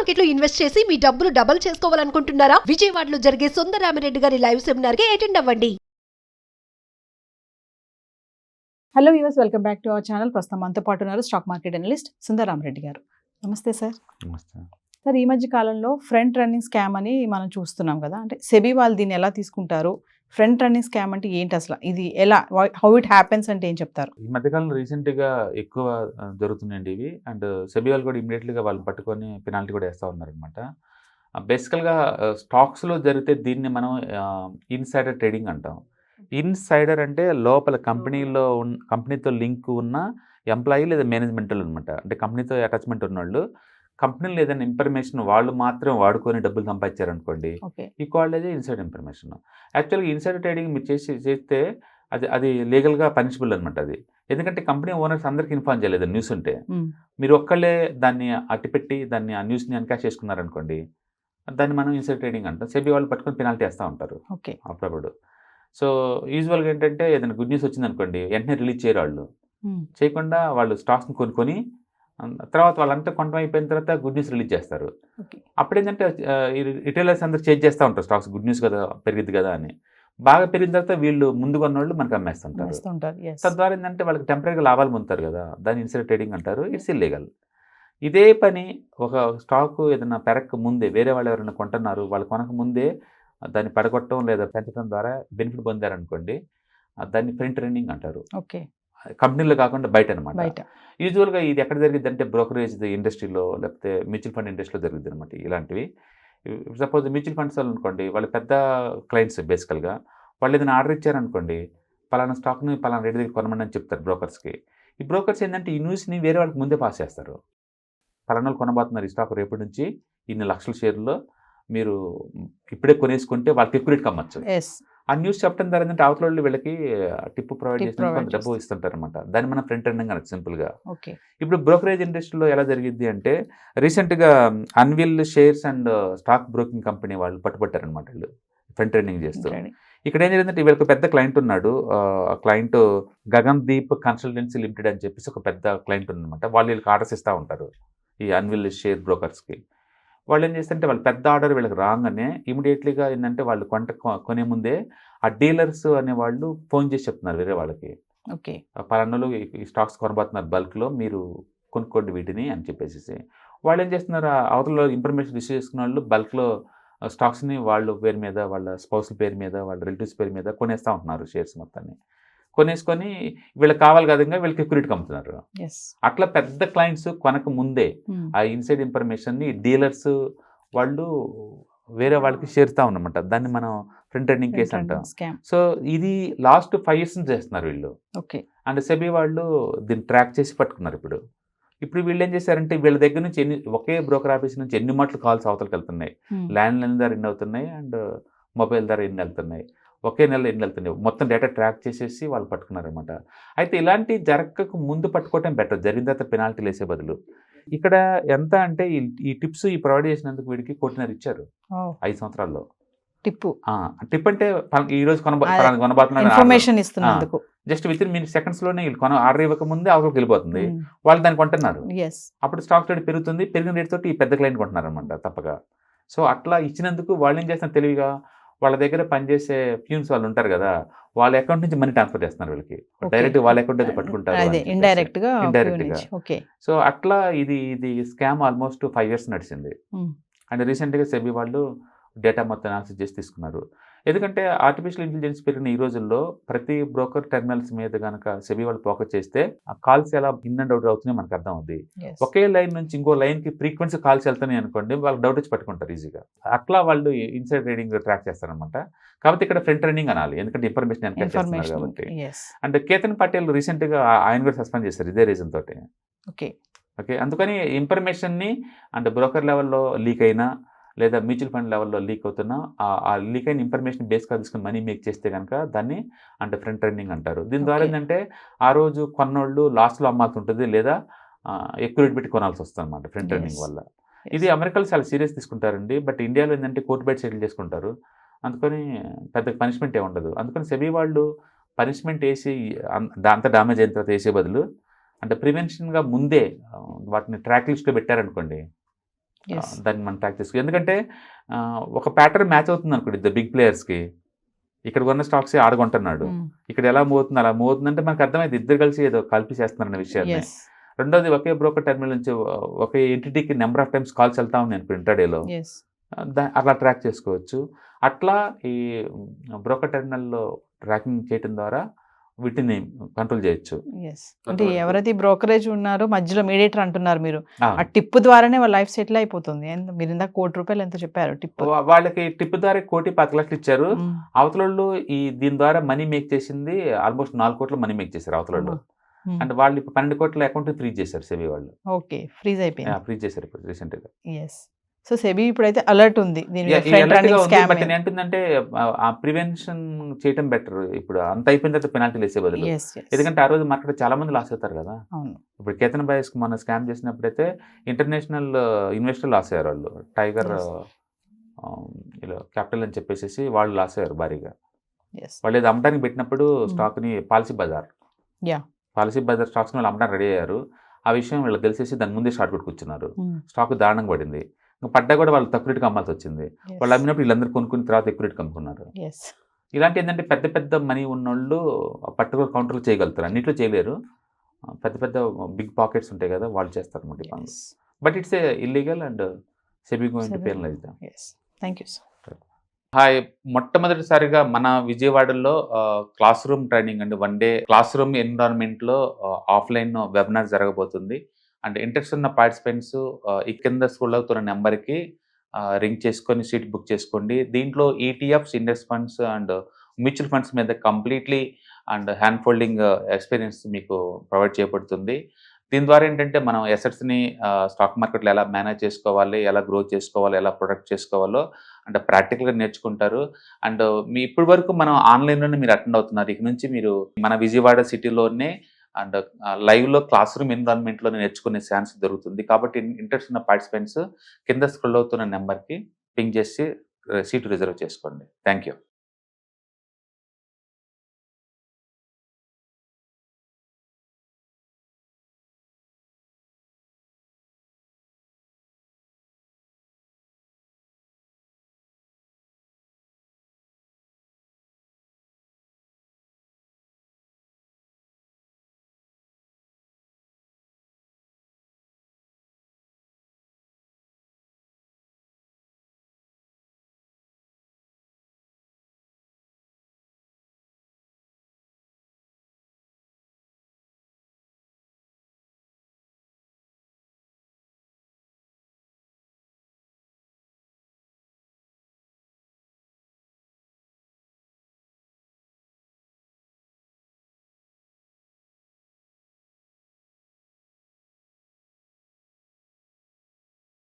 Market లో invest చేసి మీ డబ్బులు డబుల్ చేసుకోవాలనుకుంటున్నారా? విజయవాడలో జరిగే సుందరరామిరెడ్డి గారి లైవ్ సెమినార్ కి అటెండ్ అవ్వండి. Hello viewers, welcome back to our channel. ప్రస్తుతం మనతో పాటు ఉన్నారు స్టాక్ మార్కెట్ అనలిస్ట్ సుందరరామిరెడ్డి గారు. నమస్తే సార్. నమస్తే. సార్, ఈ మధ్య కాలంలో ఫ్రంట్ రన్నింగ్ స్కామ్ అని మనం చూస్తున్నాం కదా, అంటే సెబీ వాళ్ళు దీన్ని ఎలా తీసుకుంటారు? ఫ్రంట్ రన్నింగ్ స్కామ్ అంటే ఏంటి అసలు? ఇది ఎలా, హౌ ఇట్ హ్యాపెన్స్ అంటే ఏం చెప్తారు? ఈ మధ్యకాలంలో రీసెంట్గా ఎక్కువ జరుగుతున్నాయండి ఇవి. అండ్ సెబీ వాళ్ళు కూడా ఇమీడియట్లీగా వాళ్ళు పట్టుకొని పెనాల్టీ కూడా వేస్తూ ఉన్నారనమాట. బేసికల్గా స్టాక్స్లో జరిగితే దీన్ని మనం ఇన్సైడర్ ట్రేడింగ్ అంటాం. ఇన్సైడర్ అంటే లోపల కంపెనీతో లింక్ ఉన్న ఎంప్లాయీ లేదా మేనేజ్మెంట్ అనమాట. అంటే కంపెనీతో అటాచ్మెంట్ ఉన్నవాళ్ళు, కంపెనీలో ఏదైనా ఇన్ఫర్మేషన్ వాళ్ళు మాత్రం వాడుకొని డబ్బులు సంపాదించారనుకోండి, ఈ కాల్డ్ ఇన్సైడ్ ఇన్ఫర్మేషన్. యాక్చువల్గా ఇన్సైడ్ ట్రేడింగ్ మీరు చేస్తే అది లీగల్గా పనిషబుల్ అనమాట. అది ఎందుకంటే కంపెనీ ఓనర్స్ అందరికీ ఇన్ఫార్మ్ చేయలేదు న్యూస్ ఉంటే. మీరు ఒక్కళ్ళే దాన్ని అట్టిపెట్టి దాన్ని ఆ న్యూస్ని ఎన్కాష్ చేసుకున్నారనుకోండి, దాన్ని మనం ఇన్సైడ్ ట్రేడింగ్ అంటాం. సెబీ వాళ్ళు పట్టుకొని పెనాల్టీ వేస్తూ ఉంటారు అప్పుడప్పుడు. సో యూజువల్గా ఏంటంటే ఏదైనా గుడ్ న్యూస్ వచ్చిందనుకోండి, వెంటనే రిలీజ్ చేయరు వాళ్ళు. చేయకుండా వాళ్ళు స్టాక్స్ని కొనుక్కొని తర్వాత వాళ్ళంతా కొంట అయిపోయిన తర్వాత గుడ్ న్యూస్ రిలీజ్ చేస్తారు. అప్పుడు ఏంటంటే రిటైలర్స్ అందరూ చేంజ్ చేస్తూ ఉంటారు స్టాక్స్, గుడ్ న్యూస్ కదా పెరిగిద్ది కదా అని. బాగా పెరిగిన తర్వాత వీళ్ళు ముందు కొన్న వాళ్ళు మనకు అమ్మేస్తుంటారు. తద్వారా ఏంటంటే వాళ్ళకి టెంపరీగా లాభాలు పొందుతారు కదా, దాన్ని ఇన్సైడ్ ట్రేడింగ్ అంటారు. It's illegal. ఇదే పని ఒక స్టాక్ ఏదైనా పెరక్క ముందే వేరే వాళ్ళు ఎవరైనా కొంటున్నారు, వాళ్ళు కొనక ముందే దాన్ని పడగొట్టడం లేదా పెంచడం ద్వారా బెనిఫిట్ పొందారనుకోండి, దాన్ని ఫ్రంట్ రన్నింగ్ అంటారు. కంపెనీలో కాకుండా బయట అనమాట. యూజువల్గా ఇది ఎక్కడ జరిగింది అంటే బ్రోకరేజ్ ఇండస్ట్రీలో లేకపోతే మ్యూచువల్ ఫండ్ ఇండస్ట్రీలో జరిగింది అనమాట ఇలాంటివి. సపోజ్ మ్యూచువల్ ఫండ్స్ వాళ్ళు అనుకోండి, వాళ్ళు పెద్ద క్లయింట్స్ బేసికల్గా. వాళ్ళు ఏదైనా ఆర్డర్ ఇచ్చారనుకోండి, పలానా స్టాక్ని పలానా రేటు దగ్గర కొనమని అని చెప్తారు బ్రోకర్స్కి. ఈ బ్రోకర్స్ ఏంటంటే ఈ న్యూస్ని వేరే వాళ్ళకి ముందే పాస్ చేస్తారు. పలానా వాళ్ళు కొనబోతున్నారు ఈ స్టాక్, రేపటి నుంచి ఇన్ని లక్షల షేర్లో మీరు ఇప్పుడే కొనేసుకుంటే వాళ్ళకి ఎక్కువ రేట్కి అమ్మచ్చు. ఆ న్యూస్ చెప్పడం ద్వారా ఏంటంటే అవతల వాళ్ళు వీళ్ళకి టిప్ ప్రొవైడ్ చేసిన కొంత డబ్బు ఇస్తుంటారు అనమాట. దాన్ని మనం ఫ్రంట్ రన్నింగ్ అనొచ్చు సింపుల్గా. ఇప్పుడు బ్రోకరేజ్ ఇండస్ట్రీలో ఎలా జరిగింది అంటే, రీసెంట్గా anvil shares and stock broking company వాళ్ళు పట్టుబట్టారనమాట వీళ్ళు ఫ్రంట్ రన్నింగ్ చేస్తూ. ఇక్కడ ఏం జరిగిందంటే వీళ్ళకి పెద్ద క్లయింట్ ఉన్నాడు. క్లయింట్ గగన్దీప్ కన్సల్టెన్సీ లిమిటెడ్ అని చెప్పేసి ఒక పెద్ద క్లయింట్ ఉందన్నమాట. వాళ్ళు వీళ్ళకి ఆర్డర్స్ ఇస్తూ ఉంటారు ఈ అన్విల్ షేర్ బ్రోకర్స్కి. వాళ్ళు ఏం చేస్తుంటే వాళ్ళు పెద్ద ఆర్డర్ వీళ్ళకి రాగానే ఇమీడియట్లీగా ఏంటంటే వాళ్ళు కొనే ముందే ఆ డీలర్స్ అనే వాళ్ళు ఫోన్ చేసి చెప్తున్నారు వేరే వాళ్ళకి, పలానాలు ఈ స్టాక్స్ కొనబోతున్నారు బల్క్లో, మీరు కొనుక్కోండి వీటిని అని చెప్పేసి. వాళ్ళు ఏం చేస్తున్నారు, అవతల ఇన్ఫర్మేషన్ రిసీవ్ చేసుకున్న వాళ్ళు బల్క్లో స్టాక్స్ని వాళ్ళు పేరు మీద, వాళ్ళ స్పౌస్ల పేరు మీద, వాళ్ళ రిలేటివ్స్ పేరు మీద కొనేస్తూ ఉంటున్నారు షేర్స్ మొత్తాన్ని. కొనేసుకొని వీళ్ళకి కావాలి కదా వీళ్ళకి ఎక్కువ రేటుకి అమ్ముతున్నారు. అట్లా పెద్ద క్లయింట్స్ కొనక ముందే ఆ ఇన్సైడ్ ఇన్ఫర్మేషన్ని డీలర్స్ వాళ్ళు వేరే వాళ్ళకి చేరుతా ఉన్నమాట. దాన్ని మనం ఫ్రంట్ రన్నింగ్ కేసు అంటాం. సో ఇది లాస్ట్ 5 years చేస్తున్నారు వీళ్ళు. అండ్ సెబీ వాళ్ళు దీన్ని ట్రాక్ చేసి పట్టుకున్నారు. ఇప్పుడు వీళ్ళు ఏం చేశారంటే వీళ్ళ దగ్గర నుంచి ఒకే బ్రోకర్ ఆఫీస్ నుంచి ఎన్ని మాటలు కాల్స్ అవతలకి వెళ్తున్నాయి, ల్యాండ్ లైన్ ద్వారా ఎన్ని అవుతున్నాయి అండ్ మొబైల్ ద్వారా ఎన్ని వెళ్తున్నాయి, ఒకే నెలలో ఎన్ని వెళ్తున్నాయి, మొత్తం డేటా ట్రాక్ చేసేసి వాళ్ళు పట్టుకున్నారనమాట. అయితే ఇలాంటి జరగక ముందు పట్టుకోవటం బెటర్, జరిగిన తర్వాత పెనాల్టీలు వేసే బదులు. ఇక్కడ ఎంత అంటే ఈ టిప్స్ ఈ ప్రొవైడ్ చేసినందుకు వీడికి 1.5 కోటి ఇచ్చారు 5 సంవత్సరాల్లో. టిప్ అంటే ఈ రోజు కొనబోతున్నారు, జస్ట్ విత్ ఇన్ సెకండ్స్లోనే వీళ్ళు ఆర్డర్ ఇవ్వక ముందే అవతలకి వెళ్ళిపోతుంది, వాళ్ళు దాన్ని కొంటున్నారు. అప్పుడు స్టాక్ రేట్ పెరుగుతుంది, పెరిగిన రేట్ తోటి ఈ పెద్ద క్లయింట్ కొంటున్నారు అనమాట తప్పగా. సో అట్లా ఇచ్చినందుకు వాళ్ళు ఏం చేస్తున్నారు తెలివిగా, వాళ్ళ దగ్గర పనిచేసే ప్యూన్స్ వాళ్ళు ఉంటారు కదా, వాళ్ళ అకౌంట్ నుంచి మనీ ట్రాన్స్ఫర్ చేస్తున్నారు వీళ్ళకి. డైరెక్ట్ వాళ్ళ అకౌంట్ అయితే పట్టుకుంటారు ఇండైరెక్ట్ గా. సో అట్లా ఇది స్కామ్ ఆల్మోస్ట్ 5 years నడిచింది. అండ్ రీసెంట్గా సెబీ వాళ్ళు డేటా మొత్తం అనాలిసిస్ చేసి తీసుకున్నారు. ఎందుకంటే ఆర్టిఫిషియల్ ఇంటెలిజెన్స్ పెరిగిన ఈ రోజుల్లో ప్రతి బ్రోకర్ టెర్మినల్స్ మీద కనుక సెబీ వాళ్ళు ఫోకస్ చేస్తే ఆ కాల్స్ ఎలా ఇన్ అండ్ అవుట్ అవుతున్నాయి మనకు అర్థం అవుతుంది. ఒకే లైన్ నుంచి ఇంకో లైన్కి ఫ్రీక్వెన్సీ కాల్స్ వెళ్తున్నాయి అనుకోండి, వాళ్ళకి డౌట్ వచ్చి పట్టుకుంటారు ఈజీగా. అట్లా వాళ్ళు ఇన్సైడ్ ట్రేడింగ్ ట్రాక్ చేస్తారనమాట. కాబట్టి ఇక్కడ ఫ్రంట్ రన్నింగ్ అనాలి, ఎందుకంటే ఇన్ఫర్మేషన్ ఎన్కరేజ్ చేస్తున్నారు కాబట్టి. అండ్ కేతన్ పటేల్ రీసెంట్గా ఆయన కూడా సస్పెండ్ చేశారు ఇదే రీజన్ తోటి. అందుకని ఇన్ఫర్మేషన్ని అంటే బ్రోకర్ లెవెల్లో లీక్ అయినా లేదా మ్యూచువల్ ఫండ్ లెవెల్లో లీక్ అవుతున్నా ఆ లీక్ అయిన ఇన్ఫర్మేషన్ బేస్గా తీసుకుని మనీ మేక్ చేస్తే కనుక దాన్ని అంటే ఫ్రంట్ రన్నింగ్ అంటారు. దీని ద్వారా ఏంటంటే ఆ రోజు కొన్నోళ్ళు లాస్ట్లో అమ్మాల్సి ఉంటుంది, లేదా ఎక్కువ రేట్ పెట్టి కొనాల్సి వస్తుంది అనమాట ఫ్రంట్ రన్నింగ్ వల్ల. ఇది అమెరికాలో చాలా సీరియస్ తీసుకుంటారండి, బట్ ఇండియాలో ఏంటంటే కోర్టు బయట సెటిల్ చేసుకుంటారు. అందుకని పెద్ద పనిష్మెంట్ ఏమి ఉండదు. అందుకని సెబీ వాళ్ళు పనిష్మెంట్ వేసి అంత డ్యామేజ్ అయిన తర్వాత వేసే బదులు అంటే ప్రివెన్షన్గా ముందే వాటిని ట్రాక్ లిస్ట్లో పెట్టారనుకోండి, Yes. దాన్ని మనం ట్రాక్ చేసుకో. ఎందుకంటే ఒక ప్యాటర్న్ మ్యాచ్ అవుతుంది అనుకోండి ఇద్దరు బిగ్ ప్లేయర్స్కి. ఇక్కడ ఉన్న స్టాక్స్ ఆడగొంటున్నాడు, ఇక్కడ ఎలా మూవ్ అవుతుంది, అలా మూవ్ అవుతుందంటే మనకు అర్థమైంది ఇద్దరు కలిసి ఏదో కలిపి చేస్తున్నారనే విషయాన్ని. Yes. రెండోది ఒకే బ్రోకర్ టెర్మినల్ నుంచి ఒకే ఎంటిటీకి నెంబర్ ఆఫ్ టైమ్స్ కాల్స్ వెళ్తా ఉన్నాయి అనుకో ఇంటర్డేలో, Yes. అట్లా ట్రాక్ చేసుకోవచ్చు. అట్లా ఈ బ్రోకర్ టెర్మినల్లో ట్రాకింగ్ చేయడం ద్వారా వీటిని కంట్రోల్ చేయొచ్చు. Yes. అంటే ఎవరైతే బ్రోకరేజ్ ఉన్నారో మధ్యలో మీడియేటర్ అంటున్నారు మీరు, ఆ, ఆ టిప్ ద్వారానే వాళ్ళ లైఫ్ సెటిల్ అయిపోతుంది. మీరు ఇందాక ₹1,00,00,000 ఎంత చెప్పారు టిప్? వాళ్ళకి టిప్ ద్వారా 1,10,00,000 ఇచ్చారు. అవతలోళ్ళు దీని ద్వారా మనీ మేక్ చేసింది ఆల్మోస్ట్ 4 కోట్ల మనీ మేక్ చేశారు అవతలోళ్ళు. అండ్ వాళ్ళు ఇప్పుడు 12 కోట్ల అకౌంట్ ఫ్రీజ్ చేశారు సెబీ వాళ్ళు. ఓకే, ఫ్రీజ్ అయిపోయింది. ఫ్రీజ్ చేశారు ఇప్పుడు రీసెంట్గా. ఎస్. సో సెబీ ఇప్పుడైతే అలర్ట్ ఉంది దీని మీద, ఫ్రంట్ రన్నింగ్ స్కామ్. బట్ నేను ఏంటంటే ఆ ప్రివెన్షన్ చేయడం బెటర్. ఇప్పుడు అంత అయిపోయిన తర్వాత పెనాల్టీలు వేసే బదులు, Yes, yes. ఎందుకంటే ఆ రోజు మార్కెట్ చాలా మంది లాస్ అవుతారు కదా. అవును. ఇప్పుడు కేతన్ బాయ్స్ మన స్కామ్ చేసినప్పుడైతే ఇంటర్నేషనల్ ఇన్వెస్టర్ లాస్ అయ్యారు. వాళ్ళు టైగర్ Yes. ఇలా క్యాపిటల్ అని చెప్పేసి వాళ్ళు లాస్ అయ్యారు భారీగా. Yes. వాళ్ళు ఏదో అమ్మడానికి పెట్టినప్పుడు స్టాక్ని పాలసీ బజార్ Yeah. స్టాక్స్ని వాళ్ళు అమ్మడానికి రెడీ అయ్యారు. ఆ విషయం వీళ్ళకి తెలిసేసి దాని ముందే షార్ట్ కొట్టి కూర్చున్నారు. స్టాక్ దారుణంగా పడింది. ఇంకా పడ్డా కూడా వాళ్ళు తక్కువ రేటుకి అమ్మాల్సి వచ్చింది. Yes. వాళ్ళు అమ్మినప్పుడు వీళ్ళందరూ కొనుక్కున్న తర్వాత ఎక్కువ రేటుకి అమ్ముకున్నారు. Yes. ఇలాంటి ఏంటంటే పెద్ద పెద్ద మనీ ఉన్నోళ్ళు పర్టికులర్ కౌంటర్లు చేయగలుగుతారు, అన్నింటిలో చేయలేరు. పెద్ద పెద్ద బిగ్ పాకెట్స్ ఉంటాయి కదా, వాళ్ళు చేస్తారు అన్నమాట ఈ పనులు. Yes. But it's a illegal and SEBI going to Sebi. Penalize them. Yes. Thank you, sir. Hi, మొట్టమొదటిసారిగా మన విజయవాడలో క్లాస్ రూమ్ ట్రైనింగ్ అండి, 1 డే క్లాస్ రూమ్ ఎన్విరాన్మెంట్లో ఆఫ్లైన్ వెబినార్ జరగబోతుంది. అండ్ ఇంట్రెస్ట్ ఉన్న పార్టిసిపెంట్స్ ఈ కింద స్క్రోల్ అవుతున్న నెంబర్కి రింగ్ చేసుకొని సీట్ బుక్ చేసుకోండి. దీంట్లో ETFs, index funds and mutual funds మీద completely and hand holding experience మీకు ప్రొవైడ్ చేయబడుతుంది. దీని ద్వారా ఏంటంటే మనం ఎసెట్స్ని స్టాక్ మార్కెట్లో ఎలా మేనేజ్ చేసుకోవాలి, ఎలా గ్రో చేసుకోవాలి, ఎలా ప్రొడక్ట్ చేసుకోవాలో అంటే ప్రాక్టికల్గా నేర్చుకుంటారు. అండ్ మీ ఇప్పటి వరకు మనం ఆన్లైన్లోనే మీరు అటెండ్ అవుతున్నారు. ఇక నుంచి మీరు మన విజయవాడ సిటీలోనే అండ్ లైవ్లో క్లాస్ రూమ్ ఎన్విరాన్మెంట్లోనే నేర్చుకునే ఛాన్స్ దొరుకుతుంది. కాబట్టి ఇంట్రెస్ట్ ఉన్న పార్టిసిపెంట్స్ కింద స్క్రోల్ అవుతున్న నెంబర్కి పింగ్ చేసి సీటు రిజర్వ్ చేసుకోండి. Thank you.